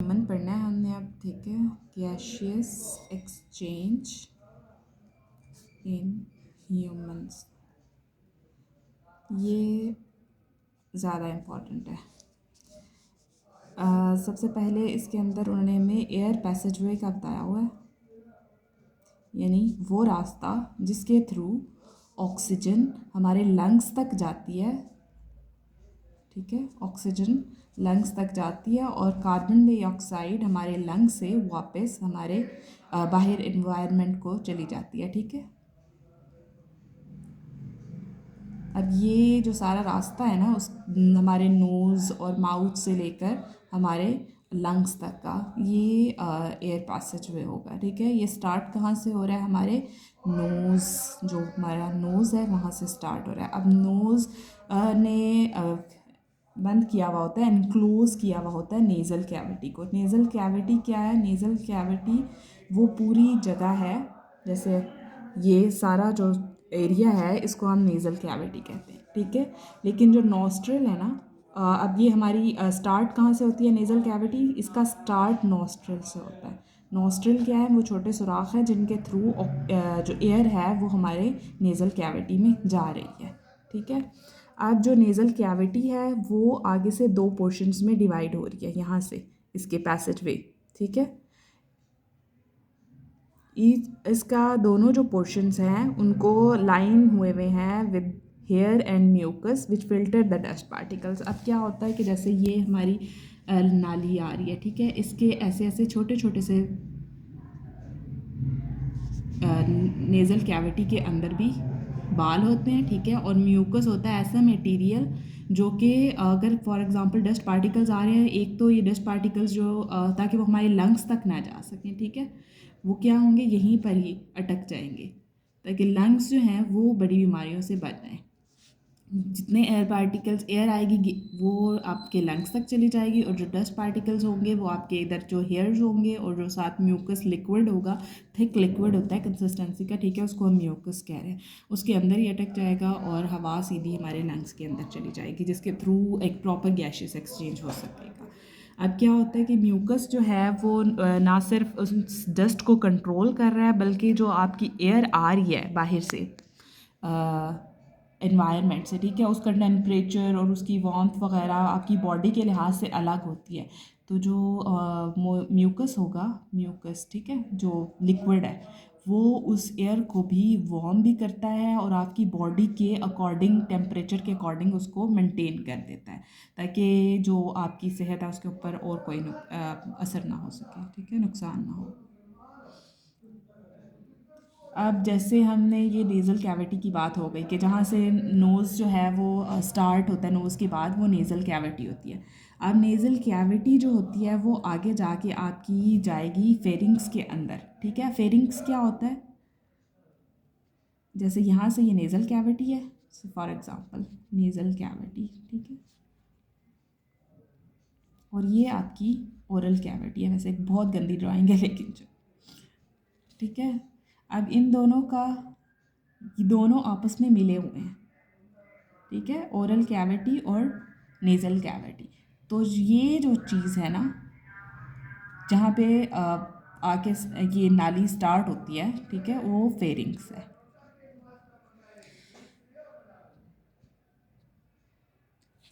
Human पढ़ना है हमने अब, ठीक है। गैशियस एक्सचेंज इन ह्यूमंस, ये ज़्यादा इम्पॉर्टेंट है। सबसे पहले इसके अंदर उन्होंने हमें एयर पैसेजवे का बताया हुआ है, यानी वो रास्ता जिसके थ्रू ऑक्सीजन हमारे लंग्स तक जाती है, ठीक है। ऑक्सीजन लंग्स तक जाती है और कार्बन डाइऑक्साइड हमारे लंग्स से वापस हमारे बाहर इन्वायरमेंट को चली जाती है, ठीक है। अब ये जो सारा रास्ता है ना, उस हमारे नोज़ और माउथ से लेकर हमारे लंग्स तक का, ये एयर पैसेजवे होगा, ठीक है। ये स्टार्ट कहाँ से हो रहा है? हमारे नोज़, जो हमारा नोज़ है वहाँ से स्टार्ट हो रहा है। अब नोज़ ने बंद किया हुआ होता है, एनक्लोज किया हुआ होता है नेज़ल कैविटी को। नेज़ल कैविटी क्या है? नेज़ल कैविटी वो पूरी जगह है, जैसे ये सारा जो एरिया है इसको हम नेज़ल कैविटी कहते हैं, ठीक है। लेकिन जो नॉस्ट्रल है ना, अब ये हमारी स्टार्ट कहाँ से होती है नेज़ल कैविटी? इसका स्टार्ट नॉस्ट्रल से होता है। नॉस्ट्रल क्या है? वो छोटे सुराख हैं जिनके थ्रू जो एयर है वो हमारे नेज़ल कैविटी में जा रही है, ठीक है। अब जो नेज़ल कैविटी है वो आगे से दो पोर्शंस में डिवाइड हो रही है, यहाँ से इसके पैसेज वे, ठीक है। इसका दोनों जो पोर्शंस हैं उनको लाइन हुए हुए हैं with hair and mucus which filter the dust particles. अब क्या होता है कि जैसे ये हमारी नाली आ रही है, ठीक है, इसके ऐसे ऐसे छोटे छोटे से नेज़ल कैविटी के अंदर भी बाल होते हैं, ठीक है। और म्यूकस होता है ऐसा मटेरियल जो कि अगर फॉर एग्जांपल डस्ट पार्टिकल्स आ रहे हैं, एक तो ये डस्ट पार्टिकल्स जो ताकि वो हमारे लंग्स तक ना जा सकें, ठीक है, वो क्या होंगे? यहीं पर ही अटक जाएंगे ताकि लंग्स जो हैं वो बड़ी बीमारियों से बच जाएँ। जितने एयर पार्टिकल्स, एयर आएगी वो आपके लंग्स तक चली जाएगी, और जो डस्ट पार्टिकल्स होंगे वो आपके इधर जो हेयर्स होंगे, और जो साथ म्यूकस लिक्विड होगा, थिक लिक्विड होता है कंसिस्टेंसी का, ठीक है, उसको हम म्यूकस कह रहे हैं, उसके अंदर ही अटक जाएगा और हवा सीधी हमारे लंग्स के अंदर चली जाएगी, जिसके थ्रू एक प्रॉपर गैशियस एक्सचेंज हो सकेगा। अब क्या होता है कि म्यूकस जो है वो ना सिर्फ उस डस्ट को कंट्रोल कर रहा है, बल्कि जो आपकी एयर आ रही है बाहर से एनवायरनमेंट से, ठीक है, उसका टेम्परेचर और उसकी वार्मथ वगैरह आपकी बॉडी के लिहाज से अलग होती है। तो जो म्यूकस होगा, म्यूकस, ठीक है, जो लिक्विड है, वो उस एयर को भी वार्म भी करता है और आपकी बॉडी के अकॉर्डिंग, टेम्परेचर के अकॉर्डिंग उसको मेंटेन कर देता है, ताकि जो आपकी सेहत है उसके ऊपर और कोई असर ना हो सके, ठीक है, नुकसान ना हो। अब जैसे हमने ये नेज़ल कैविटी की बात हो गई कि जहाँ से नोज़ जो है वो स्टार्ट होता है, नोज़ के बाद वो नेज़ल कैविटी होती है। अब नेज़ल कैविटी जो होती है वो आगे जाके आपकी जाएगी फेरिंग्स के अंदर, ठीक है। फेरिंग्स क्या होता है? जैसे यहाँ से ये नेज़ल कैविटी है, फॉर एग्जांपल नेज़ल कैविटी, ठीक है, और ये आपकी ओरल कैविटी है। वैसे एक बहुत गंदी ड्राइंग है लेकिन जो, ठीक है। अब इन दोनों का, ये दोनों आपस में मिले हुए हैं, ठीक है, ओरल कैविटी और नेज़ल कैविटी। तो ये जो चीज़ है ना, जहाँ पे आके ये नाली स्टार्ट होती है, ठीक है, वो फेरिंग्स है।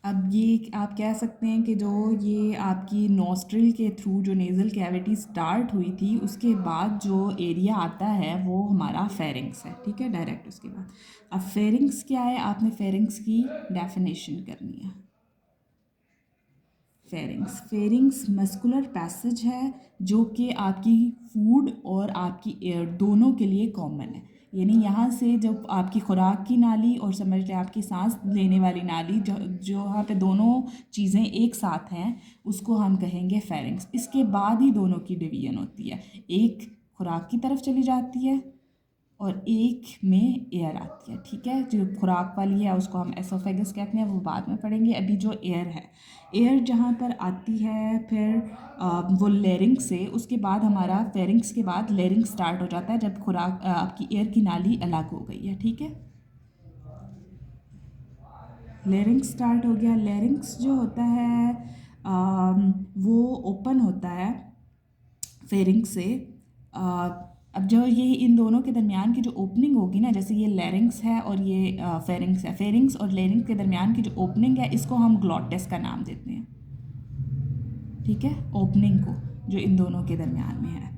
अब ये आप कह सकते हैं कि जो ये आपकी नॉस्ट्रिल के थ्रू जो नेज़ल कैविटी स्टार्ट हुई थी, उसके बाद जो एरिया आता है वो हमारा फेरिंग्स है, ठीक है, डायरेक्ट उसके बाद। अब फेरिंग्स क्या है? आपने फेरिंग्स की डेफिनेशन करनी है। फेरिंग्स मस्कुलर पैसेज है जो कि आपकी फूड और आपकी एयर दोनों के लिए कॉमन है। यानी यहाँ से जब आपकी खुराक की नाली और समझ लें आपकी सांस लेने वाली नाली, जो जो यहाँ पे दोनों चीज़ें एक साथ हैं, उसको हम कहेंगे फेरिंग्स। इसके बाद ही दोनों की डिवीजन होती है, एक खुराक की तरफ चली जाती है और एक में एयर आती है, ठीक है। जो खुराक वाली है उसको हम एसोफेगस कहते हैं, वो बाद में पढ़ेंगे। अभी जो एयर है, एयर जहाँ पर आती है फिर वो लेरिंग्स से, उसके बाद हमारा फेरिंग्स के बाद लेरिंग स्टार्ट हो जाता है जब खुराक आपकी एयर की नाली अलग हो गई है, ठीक है। लेरिंग्स स्टार्ट हो गया। लेरिंग्स जो होता है वो ओपन होता है फेरिंग्स से। अब जो ये इन दोनों के दरमियान की जो ओपनिंग होगी ना, जैसे ये लेरिंग्स है और ये फेरिंग्स है, फेरिंग्स और लेरिंग्स के दरमियान की जो ओपनिंग है इसको हम ग्लॉटिस का नाम देते हैं। ठीक है, ओपनिंग को जो इन दोनों के दरमियान में है।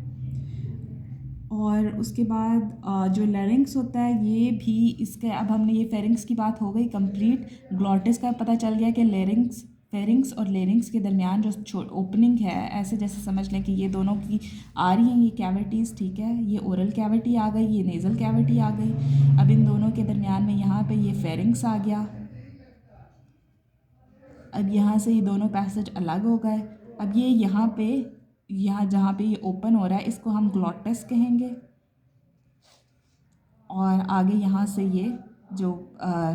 और उसके बाद जो लेरिंग्स होता है ये भी इसके, अब हमने ये फेरिंग्स की बात हो गई कंप्लीट। ग्लॉटिस का पता चल गया कि लेरिंग्स, फेरिंग्स और लेरिंग्स के दरमियान जो ओपनिंग है, ऐसे जैसे समझ लें कि ये दोनों की आ रही हैं ये कैविटीज़। ठीक है, ये ओरल कैविटी आ गई, ये नेज़ल कैविटी आ गई। अब इन दोनों के दरमियान में यहाँ पे ये फेरिंग्स आ गया। अब यहाँ से ये दोनों पैसेज अलग हो गए। अब ये यहाँ पे, यहाँ जहाँ पे ये ओपन हो रहा है इसको हम ग्लॉटिस कहेंगे। और आगे यहाँ से ये जो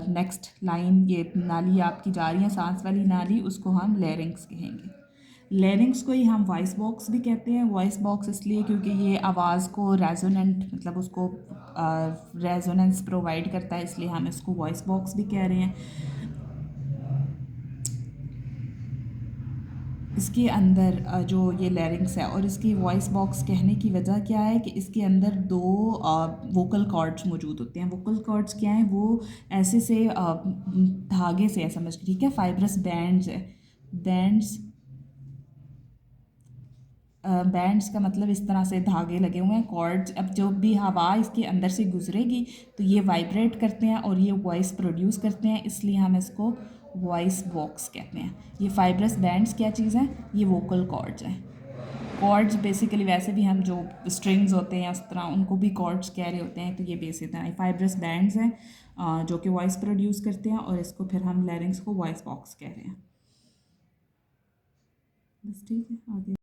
नेक्स्ट लाइन ये नाली आपकी जा रही है, सांस वाली नाली, उसको हम लेरिंग्स कहेंगे। लेरिंग्स को ही हम वॉइस बॉक्स भी कहते हैं। वॉइस बॉक्स इसलिए क्योंकि ये आवाज़ को रेजोनेंट, मतलब उसको रेजोनेंस प्रोवाइड करता है, इसलिए हम इसको वॉइस बॉक्स भी कह रहे हैं। इसके अंदर जो ये लेरिंग्स है और इसकी वॉइस बॉक्स कहने की वजह क्या है कि इसके अंदर दो वोकल कॉर्ड्स मौजूद होते हैं। वोकल कॉर्ड्स क्या हैं? वो ऐसे से धागे से है, समझ, ठीक है, फाइब्रस बैंड्स है। बैंड्स, बैंड्स का मतलब इस तरह से धागे लगे हुए हैं, कॉर्ड्स। अब जो भी हवा इसके अंदर से गुजरेगी तो ये वाइब्रेट करते हैं और ये वॉइस प्रोड्यूस करते हैं, इसलिए हम इसको वॉइस बॉक्स कहते हैं। ये फाइब्रस बैंड्स क्या चीज़ हैं? ये वोकल कॉर्ड्स हैं। कॉर्ड्स बेसिकली वैसे भी हम जो स्ट्रिंग्स होते हैं उस तरह उनको भी कॉर्ड्स कह रहे होते हैं, तो ये बेसिकली फाइब्रस बैंड्स हैं जो कि वॉइस प्रोड्यूस करते हैं, और इसको फिर हम लैरिंग्स को वॉइस बॉक्स कह रहे हैं। बस ठीक है, आगे।